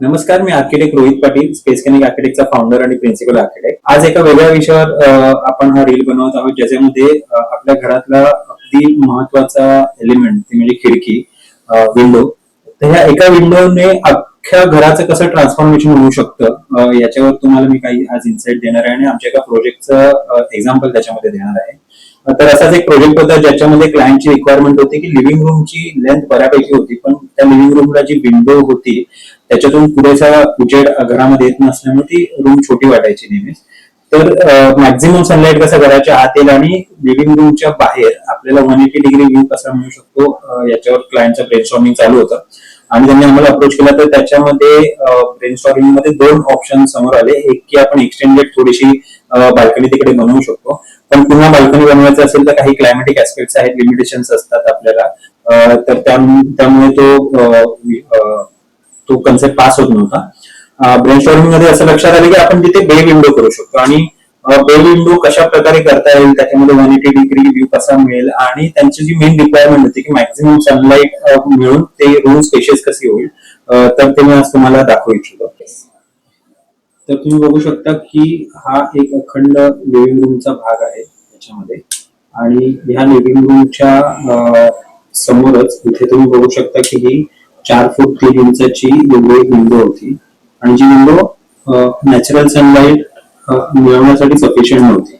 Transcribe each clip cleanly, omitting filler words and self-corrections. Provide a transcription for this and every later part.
नमस्कार, मी architect Rohit Patil, space connect आर्किटेक्टचा फाउंडर आणि प्रिन्सिपल आर्किटेक्ट. आज एका वेगळ्या विषयावर आपण हा रील बनवत आहोत, ज्याच्यामध्ये आपल्या घरातला अगदी महत्वाचा एलिमेंट म्हणजे खिडकी, विंडो. तर ह्या एका विंडोने अख्ख्या घराचं कसं ट्रान्सफॉर्मेशन होऊ शकतं याच्यावर तुम्हाला मी काही आज इन्साइट देणार आहे आणि आमच्या एका प्रोजेक्टचं एक्झाम्पल त्याच्यामध्ये देणार आहे. तर असाच एक प्रोजेक्ट होता ज्याच्यामध्ये क्लायंटची रिक्वायरमेंट होती की लिव्हिंग रूमची लेंथ बऱ्यापैकी होती, पण त्या लिव्हिंग रूमला जी विंडो होती त्याच्यातून पुरेसा उजेड घरामध्ये येत नसल्यामुळे ती रूम छोटी वाटायची नेहमीच. तर मॅक्झिमम सनलाईट कसा घराच्या आत येईल आणि लिव्हिंग रूमच्या बाहेर आपल्याला 180 डिग्री व्ह्यू कसा मिळू शकतो याच्यावर क्लायंटचं ब्रेनस्टॉर्मिंग चालू होतं आणि त्यांनी आम्हाला अप्रोच केला. तर त्याच्यामध्ये ब्रेनस्टॉर्मिंग मध्ये दोन ऑप्शन समोर आले. एक की आपण एक्सटेंडेड थोडीशी बाल्कनी तिकडे बनवू शकतो, पण पुन्हा बाल्कनी बनवायचं असेल तर काही क्लायमॅटिक ऍस्पेक्ट्स आहेत, लिमिटेशन्स असतात आपल्याला. तर त्यामुळे तो कन्सेप्ट पास होत नव्हता. ब्रेनस्टॉर्मिंग मध्ये असं लक्षात आलं की आपण तिथे बे विंडो करू शकतो आणि बे विंडो कशा प्रकारे करता येईल, त्याच्यामध्ये 180 डिग्री व्ह्यू कसा मिळेल आणि त्यांची जी मेन रिक्वायरमेंट होती की मॅक्झिमम सनलाईट मिळून ते रूम स्पेशियस कशी होईल, तर ते मी आज तुम्हाला दाखवू इच्छितो. तर तुम्ही बघू शकता की हा एक अखंड लिव्हिंग रूमचा भाग आहे याच्यामध्ये आणि ह्या लिव्हिंग रूमच्या समोरच इथे तुम्ही बघू शकता की ही 4 फूट 3 इंचाची एक विंडो होती आणि जी विंडो नॅचरल सनलाईट मिळवण्यासाठी सफिशियंट नव्हती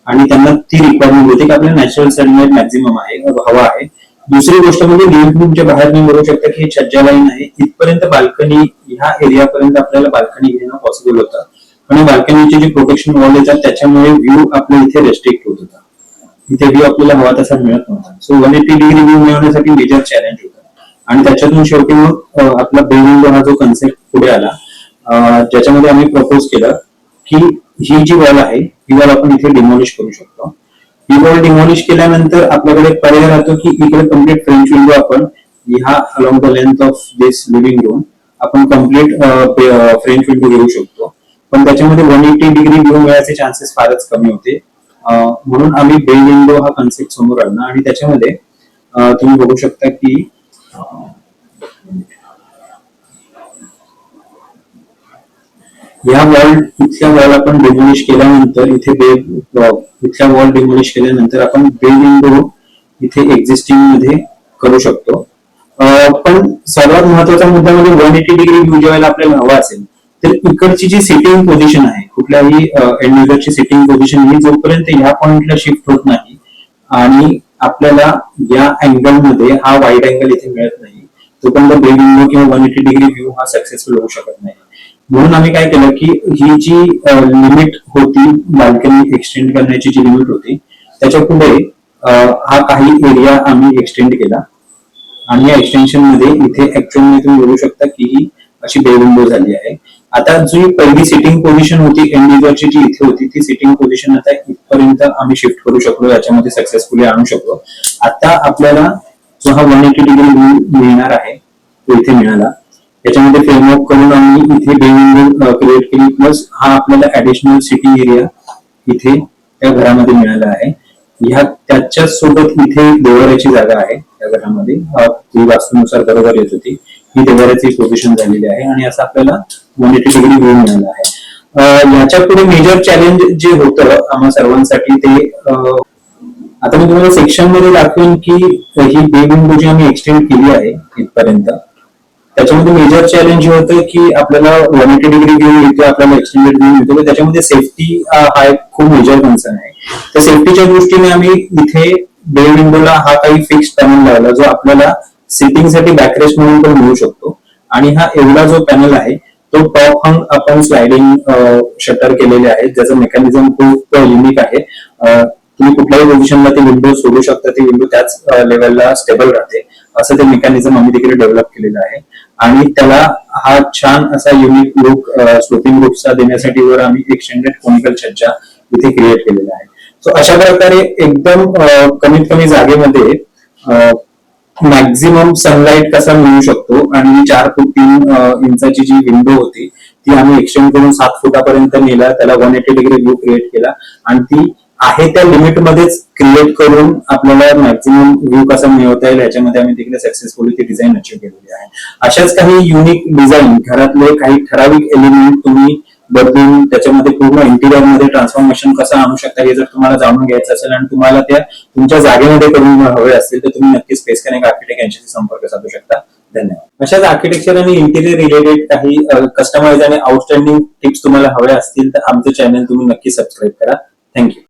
आणि त्यांना ती रिक्वायरमेंट होती की आपल्याला नॅचरल सनलाईट मॅक्झिमम आहे, हवा आहे. दुसरी गोष्ट म्हणजे लिव्हिंग रूमच्या बाहेर तुम्ही बघू शकता की छज्जा लाईन आहे, इथपर्यंत बाल्कनी, ह्या एरियापर्यंत आपल्याला बाल्कनी घेणं पॉसिबल होतं. पण बाल्कनीची जी प्रोटेक्शन वॉल येतात त्याच्यामुळे व्ह्यू आपल्या इथे रेस्ट्रिक्ट होत होता. इथे व्ह्यू आपल्याला हवा तसा मिळत नव्हता. सो 180 डिग्री व्ह्यू मिळवण्यासाठी मेजर चॅलेंज होतं आणि त्याच्यातून शेवटी मग आपला बे विंडो हा जो कन्सेप्ट पुढे आला, ज्याच्यामध्ये आम्ही प्रपोज केलं की ही जी वॉल आहे ही वॉल आपण इथे डिमॉलिश करू शकतो. ही वॉल डिमॉलिश केल्यानंतर आपल्याकडे एक पर्याय राहतो की इकडे कम्प्लीट फ्रेंच विंडो आपण ह्या along the length of this living room आपण कम्प्लीट फ्रेंच विंडो घेऊ शकतो, पण त्याच्यामध्ये 180 डिग्री व्ह्यू मिळायचे चान्सेस फारच कमी होते. म्हणून आम्ही बे विंडो हा कन्सेप्ट समोर आणला आणि त्याच्यामध्ये तुम्ही बघू शकता की इथल्या वॉल आपण डिमोलिश केल्यानंतर इथल्या वॉल डिमोलिश केल्यानंतर आपण बे विंडो इथे एक्झिस्टिंग मध्ये करू शकतो. पण सर्वात महत्वाचा मुद्दा म्हणजे 180 डिग्री व्ह्यू ज्यावेळेला आपल्याला हवा असेल तर इकडची जी सिटिंग पोझिशन आहे, कुठल्याही एंड युजरची सिटिंग पोझिशन ही जोपर्यंत ह्या पॉइंटला शिफ्ट होत नाही आणि आपल्याला या अँगल मध्ये हा वाईड अँगल इथे मिळत नाही, तोपर्यंत बे विंडो किंवा 180 डिग्री व्ह्यू हा सक्सेसफुल होऊ शकत नाही. म्हणून आम्ही काय केलं की ही जी लिमिट होती बाल्कनी एक्सटेंड करण्याची जी लिमिट होती त्याच्या पुढे हा काही एरिया आम्ही एक्सटेंड केला आणि या एक्सटेन्शन मध्ये इथे ऍक्च्युअली तुम्ही बघू शकता की ही अशी बे विंडो झाली आहे. आता जी पहिली सिटिंग पोझिशन होती एंड युजरची जी इथे होती ती सिटिंग पोझिशन आता इथपर्यंत आम्ही शिफ्ट करू शकलो, याच्यामध्ये सक्सेसफुली आणू शकलो. आता आपल्याला जो हा 180 डिग्री व्ह्यू मिळणार आहे तो इथे मिळाला. याच्यामध्ये फ्रेमवर्क करून आम्ही इथे बे विंडो क्रिएट केली, प्लस हा आपल्याला ऍडिशनल सिटिंग एरिया इथे त्या घरामध्ये मिळाला आहे. त्याच्या सोबत इथे देवाऱ्याची जागा आहे त्या घरामध्ये, ती वास्तूनुसार बरोबर येत होती. ही देवाऱ्याची पोझिशन झालेली आहे आणि असं आपल्याला 180 डिग्री व्ह्यू मिळाला आहे. याच्या पुढे मेजर चॅलेंज जे होतं आम्हा सर्वांसाठी ते आता मी तुम्हाला सेक्शन मध्ये दाखवेन की ही बे विंडो जी आम्ही एक्सटेंड केली आहे इथपर्यंत, त्याच्यामध्ये मेजर चॅलेंज हे होतं की आपल्याला 180 डिग्री व्ह्यू मिळतो, आपल्याला एक्सटेंडेड व्ह्यू मिळतो, त्याच्यामध्ये सेफ्टी हा एक खूप मेजर कन्सर्न आहे. त्या सेफ्टीच्या दृष्टीने आम्ही इथे बे विंडोला हा काही फिक्स पॅनल लावला जो आपल्याला सिटिंग साठी बॅकरेस्ट म्हणून पण मिळू शकतो आणि हा एवढा जो पॅनल आहे तो टॉप हंग आपण स्लायडिंग शटर केलेले आहे, ज्याचं मेकॅनिझम खूप युनिक आहे. तुम्ही कुठल्याही पोझिशनला ती विंडो सोडू शकता, ती विंडो त्याच लेवलला स्टेबल राहते, असं ते मेकॅनिझम आम्ही तिकडे डेव्हलप केलेलं आहे आणि त्याला हा छान असा युनिक लुक स्लोपिंग रूफचा देण्यासाठी वर आम्ही एक्सटेंडेड कोनिकल छज्जा इथे क्रिएट केलेला आहे. सो अशा प्रकारे एकदम कमीत कमी जागेमध्ये मॅक्झिमम सनलाईट कसा मिळू शकतो आणि 4 फूट 3 इंचाची जी विंडो होती ती आम्ही एक्सटेंड करून 7 फुटापर्यंत नेला, त्याला 180 डिग्री व्ह्यू क्रिएट केला आणि ती आहे त्या लिमिटमध्येच क्रिएट करून आपल्याला मॅक्झिमम व्ह्यू कसा मिळवता येईल याच्यामध्ये आम्ही तिकडे सक्सेसफुली ती डिझाईन अचीव्ह केलेली आहे. अशाच काही युनिक डिझाईन, घरातले काही ठराविक एलिमेंट तुम्ही बदलून त्याच्यामध्ये पूर्ण इंटिरियर मध्ये ट्रान्सफॉर्मेशन कसं आणू शकता हे जर तुम्हाला जाणून घ्यायचं असेल आणि तुम्हाला त्या तुमच्या जागेमध्ये करून हवे असतील तर तुम्ही नक्कीच स्पेस कनेक्ट आर्किटेक्ट यांच्याशी संपर्क साधू शकता. धन्यवाद. अशाच आर्किटेक्चर आणि इंटिरियर रिलेटेड काही कस्टमाइज आणि आउटस्टँडिंग टिप्स तुम्हाला हव्या असतील तर आमचं चॅनल तुम्ही नक्की सबस्क्राईब करा. थँक्यू.